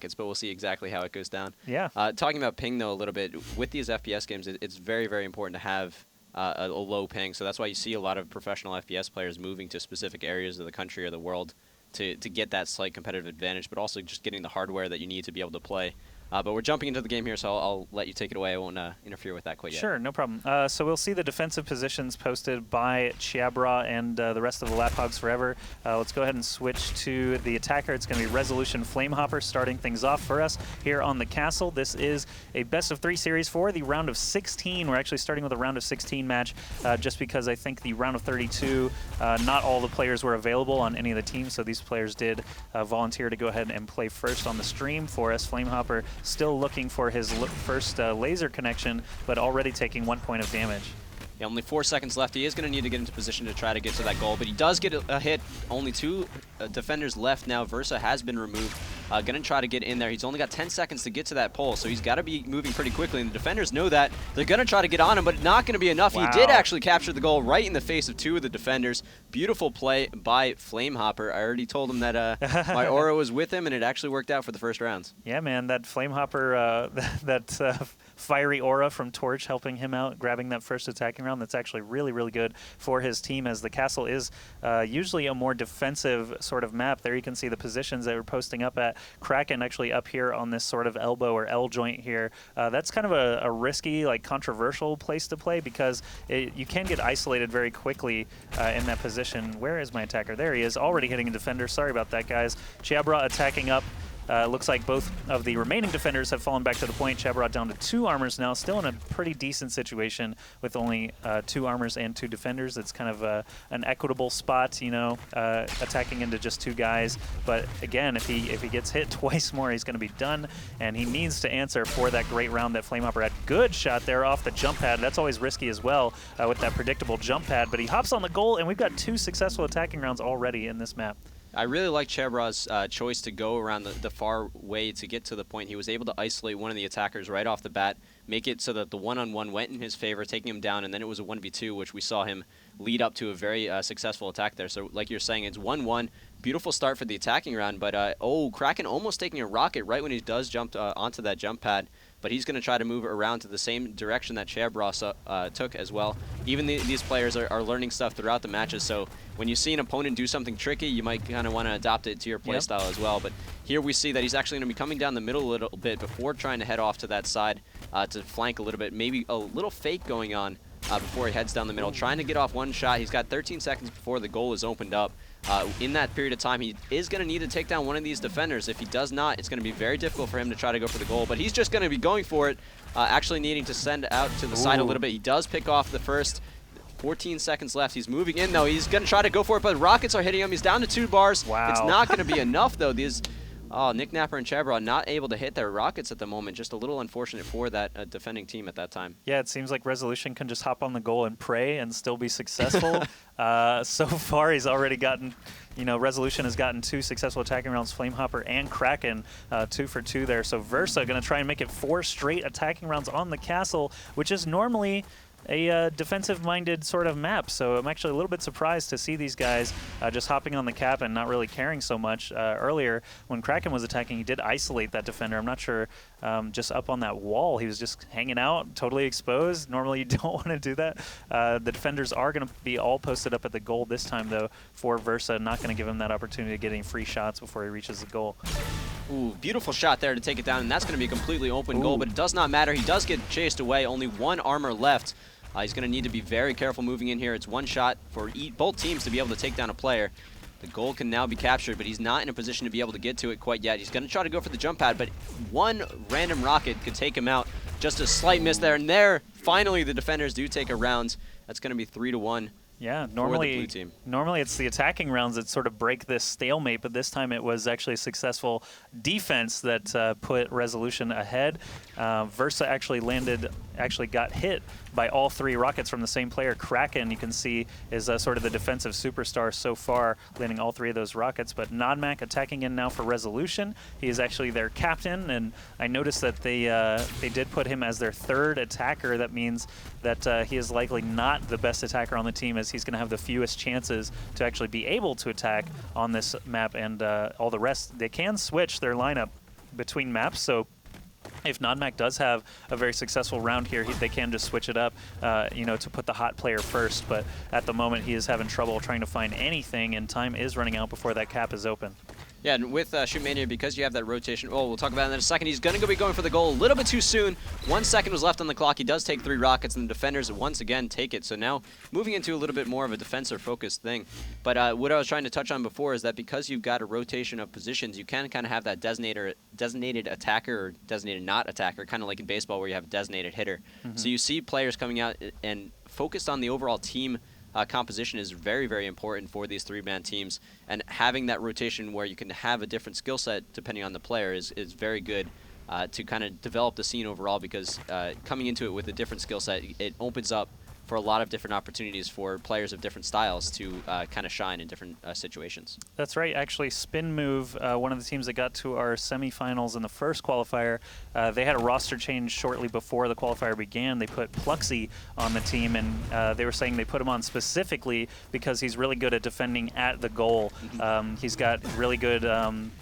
but we'll see exactly how it goes down. Yeah. Talking about ping, though, a little bit, with these FPS games, it's very, very important to have a low ping. So that's why you see a lot of professional FPS players moving to specific areas of the country or the world to get that slight competitive advantage, but also just getting the hardware that you need to be able to play. But we're jumping into the game here, so I'll let you take it away. I won't interfere with that quite yet. Sure, no problem. So we'll see the defensive positions posted by chyeabrah and the rest of the LapHogsForever. Let's go ahead and switch to the attacker. It's going to be Resolution Flamehopper starting things off for us here on the castle. This is a best-of-3 series for the round of 16. We're actually starting with a round of 16 match just because I think the round of 32, not all the players were available on any of the teams, so these players did volunteer to go ahead and play first on the stream for us. Flamehopper still looking for his first laser connection, but already taking 1 point of damage. Yeah, only 4 seconds left. He is going to need to get into position to try to get to that goal, but he does get a hit. Only 2 defenders left now. Versa has been removed. Going to try to get in there. He's only got 10 seconds to get to that pole, so he's got to be moving pretty quickly, and the defenders know that. They're going to try to get on him, but not going to be enough. Wow. He did actually capture the goal right in the face of 2 of the defenders. Beautiful play by Flamehopper. I already told him that my aura was with him, and it actually worked out for the first rounds. Yeah, man, that Flamehopper, that fiery aura from Torch helping him out, grabbing that first attacking round, that's actually really, really good for his team, as the castle is usually a more defensive sort of map. There you can see the positions they were posting up at. Kraken actually up here on this sort of elbow or L joint here. That's kind of a risky, like controversial place to play because you can get isolated very quickly in that position. Where is my attacker? There he is, already hitting a defender. Sorry about that, guys. chyeabrah attacking up. Looks like both of the remaining defenders have fallen back to the point. chyeabrah down to 2 armors now, still in a pretty decent situation with only 2 armors and 2 defenders. It's kind of an equitable spot, you know, attacking into just 2 guys. But again, if he gets hit twice more, he's going to be done, and he needs to answer for that great round that Flamehopper had. Good shot there off the jump pad. That's always risky as well with that predictable jump pad, but he hops on the goal, and we've got 2 successful attacking rounds already in this map. I really like chyeabrah's choice to go around the far way to get to the point. He was able to isolate one of the attackers right off the bat, make it so that the one-on-one went in his favor, taking him down, and then it was a 1v2, which we saw him lead up to a very successful attack there. So like you're saying, it's 1-1. Beautiful start for the attacking round, but Kraken almost taking a rocket right when he does jump onto that jump pad. But he's going to try to move around to the same direction that chyeabrah took as well. Even these players are learning stuff throughout the matches, so when you see an opponent do something tricky, you might kind of want to adopt it to your playstyle as well. But here we see that he's actually going to be coming down the middle a little bit before trying to head off to that side to flank a little bit. Maybe a little fake going on before he heads down the middle, trying to get off one shot. He's got 13 seconds before the goal is opened up. In that period of time, he is going to need to take down one of these defenders. If he does not, it's going to be very difficult for him to try to go for the goal, but he's just going to be going for it, actually needing to send out to the side a little bit. He does pick off the first. 14 seconds left. He's moving in, though. He's going to try to go for it, but rockets are hitting him. He's down to 2 bars. Wow. It's not going to be enough, though. Nicknaper and chyeabrah not able to hit their rockets at the moment. Just a little unfortunate for that defending team at that time. Yeah, it seems like Resolution can just hop on the goal and pray and still be successful. So far, he's already gotten, Resolution has gotten 2 successful attacking rounds, Flamehopper and Kraken, 2 for 2 there. So Versa going to try and make it 4 straight attacking rounds on the castle, which is normally a defensive-minded sort of map. So I'm actually a little bit surprised to see these guys just hopping on the cap and not really caring so much. Earlier, when Kraken was attacking, he did isolate that defender. I'm not sure, just up on that wall, he was just hanging out, totally exposed. Normally, you don't want to do that. The defenders are going to be all posted up at the goal this time, though, for Versa. Not going to give him that opportunity to get any free shots before he reaches the goal. Ooh, beautiful shot there to take it down, and that's going to be a completely open goal, but it does not matter. He does get chased away. Only 1 armor left. He's going to need to be very careful moving in here. It's 1 shot for both teams to be able to take down a player. The goal can now be captured, but he's not in a position to be able to get to it quite yet. He's going to try to go for the jump pad, but 1 random rocket could take him out. Just a slight miss there, and there, finally, the defenders do take a round. That's going to be 3-1. Yeah, normally it's the attacking rounds that sort of break this stalemate, but this time it was actually a successful defense that put Resolution ahead. Versa actually got hit by all 3 rockets from the same player. Kraken, you can see, is sort of the defensive superstar so far, landing all 3 of those rockets. But Nodmac attacking in now for Resolution. He is actually their captain, and I noticed that they did put him as their 3rd attacker. That means that he is likely not the best attacker on the team, as he's going to have the fewest chances to actually be able to attack on this map, and all the rest, they can switch their lineup between maps. So if NodMac does have a very successful round here, they can just switch it up, to put the hot player first. But at the moment, he is having trouble trying to find anything, and time is running out before that cap is open. Yeah, and with Shootmania, because you have that rotation, we'll talk about it in a second, he's going to be going for the goal a little bit too soon. 1 second was left on the clock. He does take 3 rockets, and the defenders once again take it. So now moving into a little bit more of a defensive-focused thing. But what I was trying to touch on before is that because you've got a rotation of positions, you can kind of have that designated attacker or designated not attacker, kind of like in baseball where you have a designated hitter. So you see players coming out and focused on the overall team composition is very, very important for these 3-man teams, and having that rotation where you can have a different skill set depending on the player is very good to kind of develop the scene overall, because coming into it with a different skill set, it opens up for a lot of different opportunities for players of different styles to kind of shine in different situations. That's right. Actually, Spin Move, one of the teams that got to our semifinals in the first qualifier, they had a roster change shortly before the qualifier began. They put Pluxy on the team, and they were saying they put him on specifically because he's really good at defending at the goal. He's got really good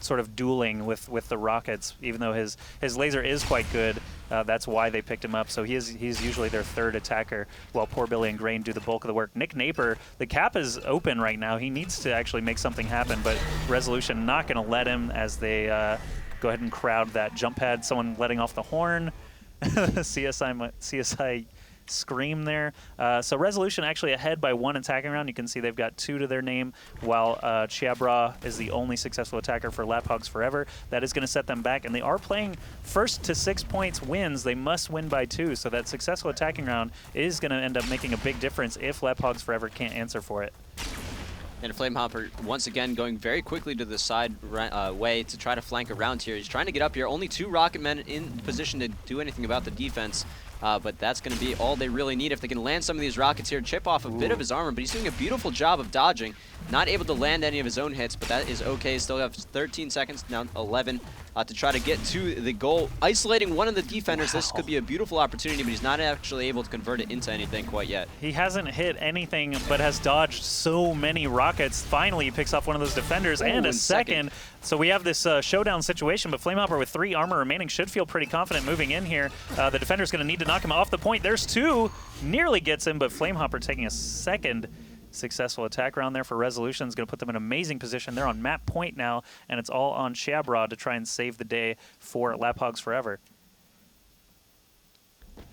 sort of dueling with the rockets, even though his laser is quite good. That's why they picked him up. So he's usually their 3rd attacker, while Poor Billy and Grain do the bulk of the work. Nicknaper, the cap is open right now. He needs to actually make something happen, but Resolution not going to let him as they go ahead and crowd that jump pad. Someone letting off the horn. CSI scream there. So Resolution actually ahead by 1 attacking round. You can see they've got 2 to their name, while chyeabrah is the only successful attacker for LapHogsForever. That is going to set them back, and they are playing first to 6 points wins. They must win by 2, so that successful attacking round is going to end up making a big difference if LapHogsForever can't answer for it. And Flamehopper once again going very quickly to the side way to try to flank around here. He's trying to get up here. Only 2 rocket men in position to do anything about the defense. But that's going to be all they really need if they can land some of these rockets here, chip off a bit of his armor. But he's doing a beautiful job of dodging. Not able to land any of his own hits, but that is okay. Still have 13 seconds, now 11, to try to get to the goal. Isolating one of the defenders, this could be a beautiful opportunity, but he's not actually able to convert it into anything quite yet. He hasn't hit anything, but has dodged so many rockets. Finally, he picks off one of those defenders and a second. So we have this showdown situation, but Flamehopper with 3 armor remaining should feel pretty confident moving in here. The defender's going to need to knock him off the point. There's 2. Nearly gets him, but Flamehopper taking a second successful attack round there for Resolution is going to put them in an amazing position. They're on map point now, and it's all on chyeabrah to try and save the day for LapHogsForever.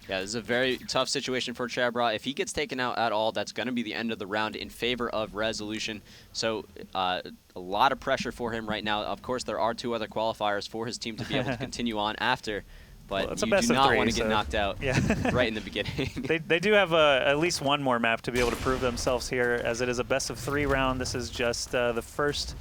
Yeah, this is a very tough situation for chyeabrah. If he gets taken out at all, that's going to be the end of the round in favor of Resolution. So a lot of pressure for him right now. Of course, there are 2 other qualifiers for his team to be able to continue on after. But you do not want to get knocked out right in the beginning. They do have at least 1 more map to be able to prove themselves here, as it is a best-of-3 round. This is just the first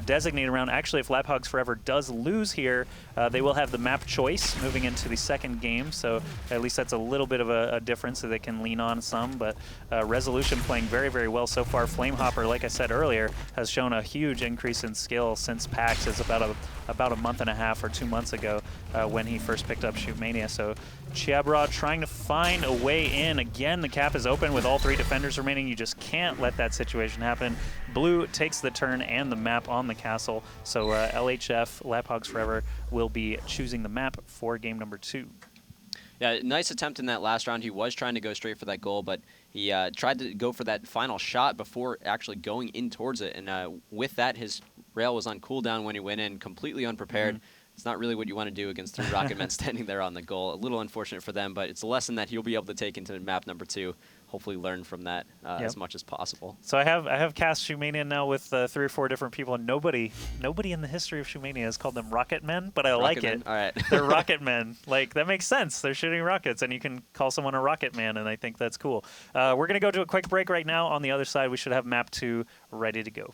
designated round. Actually, if LapHogsForever does lose here, they will have the map choice moving into the 2nd game, so at least that's a little bit of a difference that they can lean on some. But Resolution playing very, very well so far. Flamehopper, like I said earlier, has shown a huge increase in skill since PAX. It's about a month and a half or 2 months ago when he first picked up Shootmania. So chyeabrah trying to find a way in. Again, the cap is open with all 3 defenders remaining. You just can't let that situation happen. Blue takes the turn and the map on the castle. So LHF, LapHogsForever, will be choosing the map for game number 2. Yeah, nice attempt in that last round. He was trying to go straight for that goal, but he tried to go for that final shot before actually going in towards it. And with that, his rail was on cooldown when he went in, completely unprepared. It's not really what you want to do against 3 rocket men standing there on the goal. A little unfortunate for them, but it's a lesson that he'll be able to take into map number 2. Hopefully learn from that as much as possible. So I have cast Shootmania now with 3 or 4 different people, and nobody in the history of Shootmania has called them rocket men, but I like it. All right. They're rocket men. Like, that makes sense. They're shooting rockets, and you can call someone a rocket man, and I think that's cool. We're going to go to a quick break right now. On the other side, we should have map 2 ready to go.